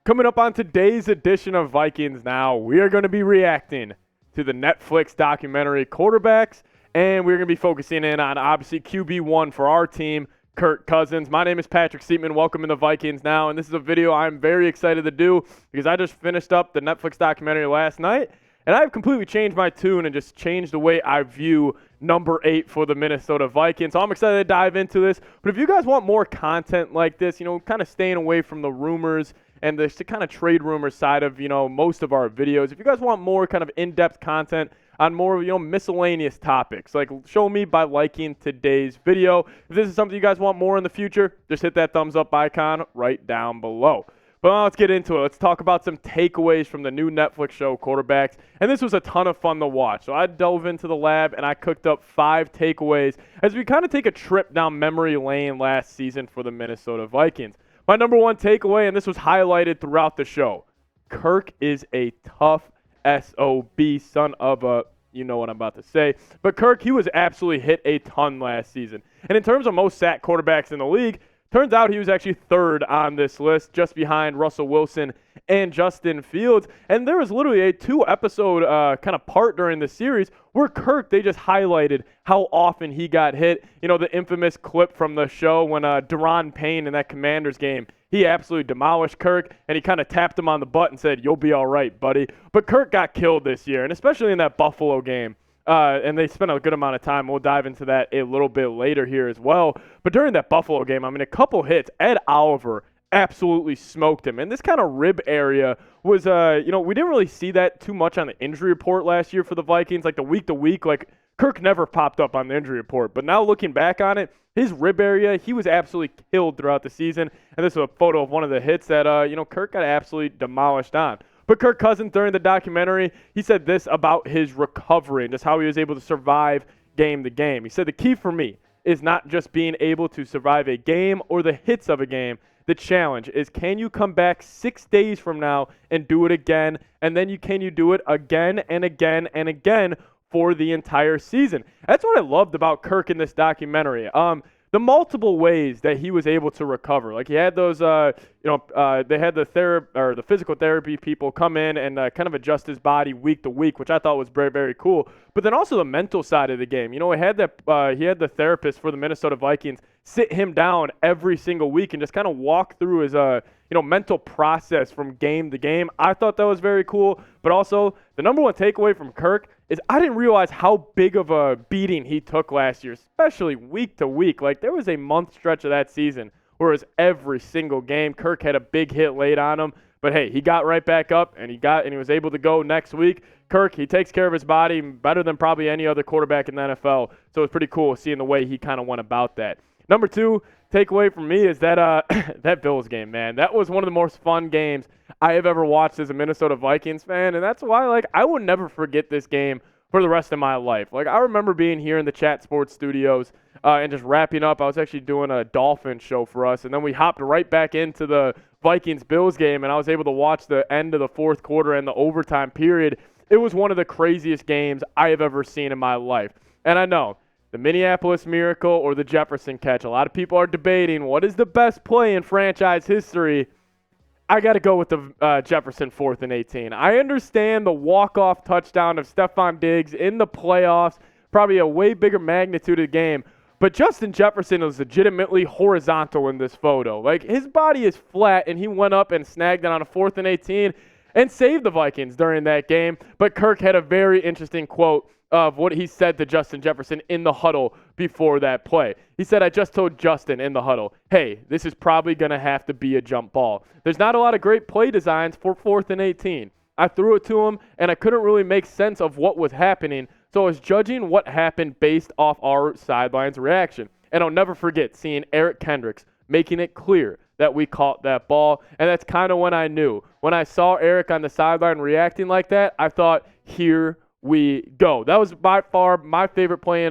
Coming up on today's edition of Vikings Now, we are going to be reacting to the Netflix documentary Quarterbacks, and we're going to be focusing in on, obviously, QB1 for our team, Kirk Cousins. My name is Patrick Siepman. Welcome to the Vikings Now, and this is a video I'm very excited to do because I just finished up the Netflix documentary last night, and I've completely changed my tune and just changed the way I view number 8 for the Minnesota Vikings. So I'm excited to dive into this. But if you guys want more content like this, kind of staying away from the rumors and the kind of trade rumors side of, most of our videos. If you guys want more kind of in-depth content on more, miscellaneous topics, like show me by liking today's video. If this is something you guys want more in the future, just hit that thumbs up icon right down below. But now let's get into it. Let's talk about some takeaways from the new Netflix show, Quarterbacks. And this was a ton of fun to watch. So I dove into the lab and I cooked up 5 takeaways as we kind of take a trip down memory lane last season for the Minnesota Vikings. My number 1 takeaway, and this was highlighted throughout the show, Kirk is a tough SOB, son of a, you know what I'm about to say. But Kirk, he was absolutely hit a ton last season. And in terms of most sacked quarterbacks in the league, turns out he was actually 3rd on this list, just behind Russell Wilson and Justin Fields. And there was literally a 2-episode kind of part during the series where Kirk, they just highlighted how often he got hit. The infamous clip from the show when Daron Payne in that Commanders game, he absolutely demolished Kirk, and he kind of tapped him on the butt and said, "You'll be all right, buddy." But Kirk got killed this year, and especially in that Buffalo game. And they spent a good amount of time. We'll dive into that a little bit later here as well. But during that Buffalo game, a couple hits. Ed Oliver absolutely smoked him. And this kind of rib area was, we didn't really see that too much on the injury report last year for the Vikings. Like the week-to-week, Kirk never popped up on the injury report. But now looking back on it, his rib area, he was absolutely killed throughout the season. And this is a photo of one of the hits that, Kirk got absolutely demolished on. But Kirk Cousins, during the documentary, he said this about his recovery and just how he was able to survive game to game. He said, "The key for me is not just being able to survive a game or the hits of a game. The challenge is, can you come back 6 days from now and do it again? And then can you do it again and again and again for the entire season?" That's what I loved about Kirk in this documentary. The multiple ways that he was able to recover. Like he had those, they had the physical therapy people come in and kind of adjust his body week to week, which I thought was very, very cool. But then also the mental side of the game. He had the therapist for the Minnesota Vikings sit him down every single week and just kind of walk through his, mental process from game to game. I thought that was very cool. But also the number 1 takeaway from Kirk is I didn't realize how big of a beating he took last year, especially week to week. Like there was a month stretch of that season where it was every single game Kirk had a big hit laid on him. But hey, he got right back up and he was able to go next week. Kirk, he takes care of his body better than probably any other quarterback in the NFL. So it's pretty cool seeing the way he kind of went about that. Number 2 takeaway from me is that that Bills game, man. That was one of the most fun games I have ever watched as a Minnesota Vikings fan, and that's why I will never forget this game for the rest of my life. I remember being here in the Chat Sports studios and just wrapping up. I was actually doing a Dolphins show for us, and then we hopped right back into the Vikings-Bills game, and I was able to watch the end of the 4th quarter and the overtime period. It was one of the craziest games I have ever seen in my life. And I know, the Minneapolis Miracle or the Jefferson catch. A lot of people are debating what is the best play in franchise history. I got to go with the Jefferson 4th and 18. I understand the walk-off touchdown of Stephon Diggs in the playoffs, probably a way bigger magnitude of the game. But Justin Jefferson is legitimately horizontal in this photo. His body is flat, and he went up and snagged it on a 4th and 18 and saved the Vikings during that game. But Kirk had a very interesting quote of what he said to Justin Jefferson in the huddle before that play. He said, "I just told Justin in the huddle, hey, this is probably going to have to be a jump ball. There's not a lot of great play designs for 4th and 18. I threw it to him, and I couldn't really make sense of what was happening, so I was judging what happened based off our sidelines reaction. And I'll never forget seeing Eric Kendricks making it clear that we caught that ball, and that's kind of when I knew. When I saw Eric on the sideline reacting like that, I thought, here we go." That was by far my favorite play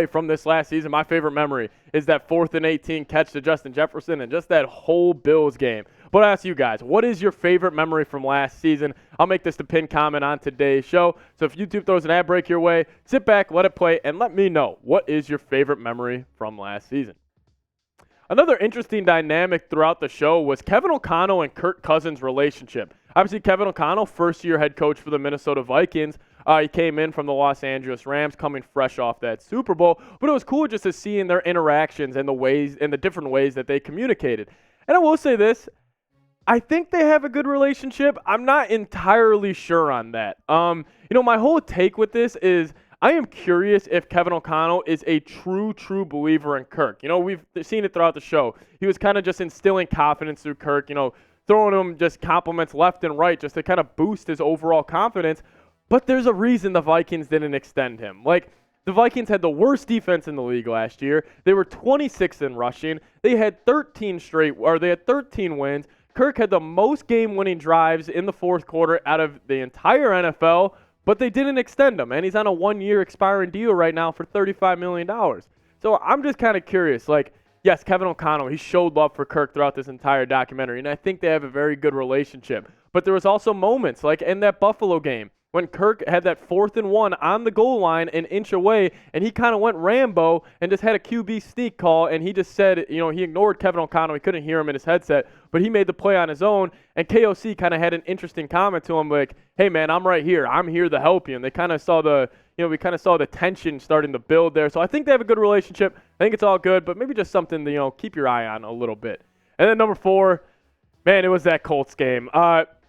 from this last season. My favorite memory is that 4th and 18 catch to Justin Jefferson and just that whole Bills game. But I ask you guys, what is your favorite memory from last season? I'll make this the pinned comment on today's show. So if YouTube throws an ad break your way, sit back, let it play, and let me know what is your favorite memory from last season. Another interesting dynamic throughout the show was Kevin O'Connell and Kirk Cousins' relationship. Obviously, Kevin O'Connell, first-year head coach for the Minnesota Vikings. He came in from the Los Angeles Rams, coming fresh off that Super Bowl. But it was cool just to see in their interactions and the different ways that they communicated. And I will say this. I think they have a good relationship. I'm not entirely sure on that. My whole take with this is I am curious if Kevin O'Connell is a true believer in Kirk. We've seen it throughout the show. He was kind of just instilling confidence through Kirk, throwing him just compliments left and right just to kind of boost his overall confidence. But there's a reason the Vikings didn't extend him. The Vikings had the worst defense in the league last year. They were 26th in rushing. They had 13 wins. Kirk had the most game-winning drives in the fourth quarter out of the entire NFL, but they didn't extend him, and he's on a one-year expiring deal right now for $35 million. So I'm just kind of curious. Yes, Kevin O'Connell, he showed love for Kirk throughout this entire documentary, and I think they have a very good relationship. But there was also moments, like in that Buffalo game, when Kirk had that 4th and 1 on the goal line an inch away, and he kind of went Rambo and just had a QB sneak call, and he just said, he ignored Kevin O'Connell. He couldn't hear him in his headset, but he made the play on his own, and KOC kind of had an interesting comment to him like, hey, man, I'm right here. I'm here to help you. And they kind of saw we kind of saw the tension starting to build there. So I think they have a good relationship. I think it's all good, but maybe just something to, keep your eye on a little bit. And then number 4, man, it was that Colts game.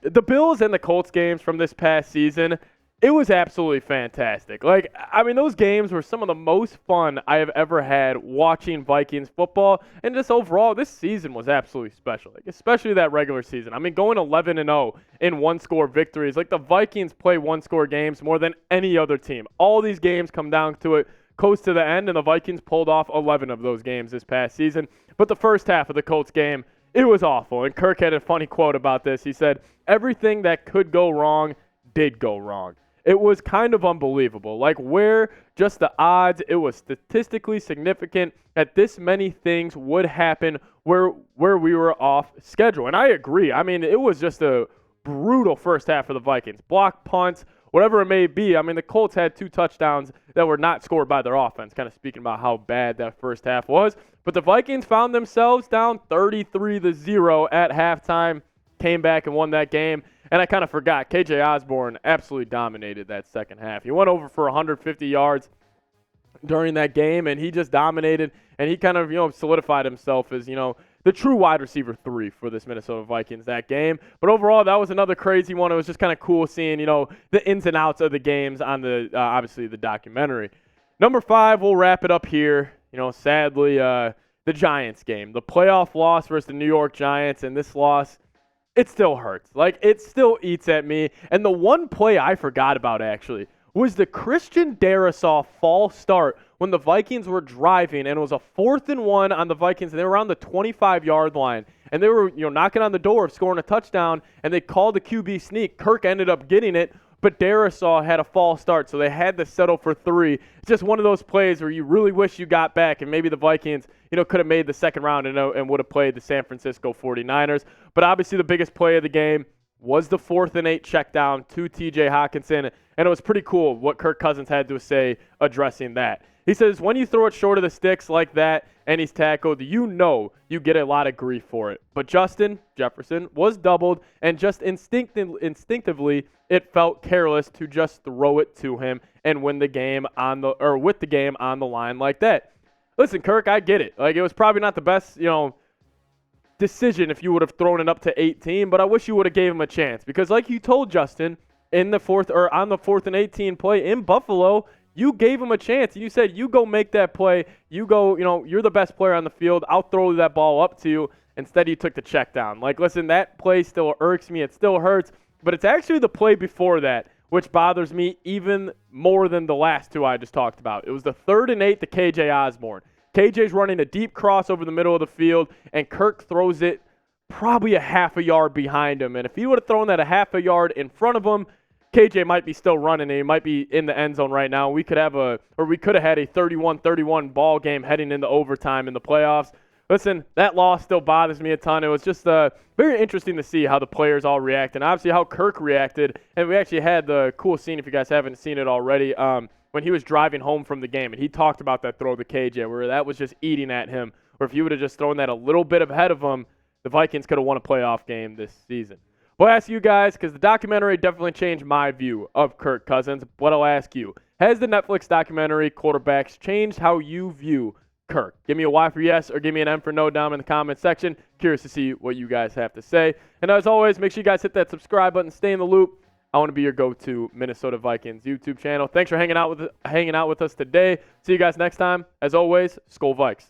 The Bills and the Colts games from this past season, it was absolutely fantastic. Those games were some of the most fun I have ever had watching Vikings football. And just overall, this season was absolutely special, especially that regular season. Going 11-0 in one-score victories. The Vikings play one-score games more than any other team. All these games come down to it close to the end, and the Vikings pulled off 11 of those games this past season. But the first half of the Colts game, it was awful. And Kirk had a funny quote about this. He said, everything that could go wrong did go wrong. It was kind of unbelievable. Where just the odds, it was statistically significant that this many things would happen where we were off schedule. And I agree. It was just a brutal first half for the Vikings. Block punts, whatever it may be. The Colts had 2 touchdowns that were not scored by their offense, kind of speaking about how bad that first half was. But the Vikings found themselves down 33-0 at halftime, came back and won that game. And I kind of forgot, KJ Osborne absolutely dominated that second half. He went over for 150 yards during that game, and he just dominated, and he kind of, solidified himself as, the true wide receiver 3 for this Minnesota Vikings that game. But overall, that was another crazy one. It was just kind of cool seeing, the ins and outs of the games on the, obviously, the documentary. Number 5, we'll wrap it up here. Sadly, the Giants game. The playoff loss versus the New York Giants, and this loss, it still hurts. It still eats at me. And the one play I forgot about, actually, was the Christian Darrisaw false start when the Vikings were driving, and it was a 4th and 1 on the Vikings, and they were around the 25-yard line. And they were, knocking on the door of scoring a touchdown, and they called the QB sneak. Kirk ended up getting it, but Darrisaw had a false start, so they had to settle for 3. It's just one of those plays where you really wish you got back, and maybe the Vikings, could have made the second round and would have played the San Francisco 49ers. But obviously the biggest play of the game was the 4th and 8 check down to TJ Hockenson, and it was pretty cool what Kirk Cousins had to say addressing that. He says, when you throw it short of the sticks like that and he's tackled, you get a lot of grief for it. But Jefferson was doubled, and just instinctively it felt careless to just throw it to him and win the game with the game on the line like that. Listen, Kirk, I get it. It was probably not the best, decision if you would have thrown it up to 18, but I wish you would have gave him a chance, because like you told Justin on the 4th and 18 play in Buffalo, you gave him a chance, and you said, you go make that play. You go, you're the best player on the field. I'll throw that ball up to you. Instead, you took the check down. Listen, that play still irks me. It still hurts, but it's actually the play before that which bothers me even more than the last 2 I just talked about. It was the 3rd and 8 to KJ Osborne. KJ's running a deep cross over the middle of the field, and Kirk throws it probably a half a yard behind him. And if he would have thrown that a half a yard in front of him, KJ might be still running, and he might be in the end zone right now. We could have had a 31-31 ball game heading into overtime in the playoffs. Listen, that loss still bothers me a ton. It was just very interesting to see how the players all react, and obviously how Kirk reacted. And we actually had the cool scene, if you guys haven't seen it already, when he was driving home from the game, and he talked about that throw to KJ, where that was just eating at him or if you would have just thrown that a little bit ahead of them, the Vikings could have won a playoff game this season. But I'll ask you guys, because the documentary definitely changed my view of Kirk Cousins, but I'll ask you, has the Netflix documentary Quarterbacks changed how you view Kirk? Give me a Y for yes or give me an M for no down in the comment section. Curious to see what you guys have to say. And as always, make sure you guys hit that subscribe button, stay in the loop. I want to be your go-to Minnesota Vikings YouTube channel. Thanks for hanging out with us today. See you guys next time. As always, Skol Vikes.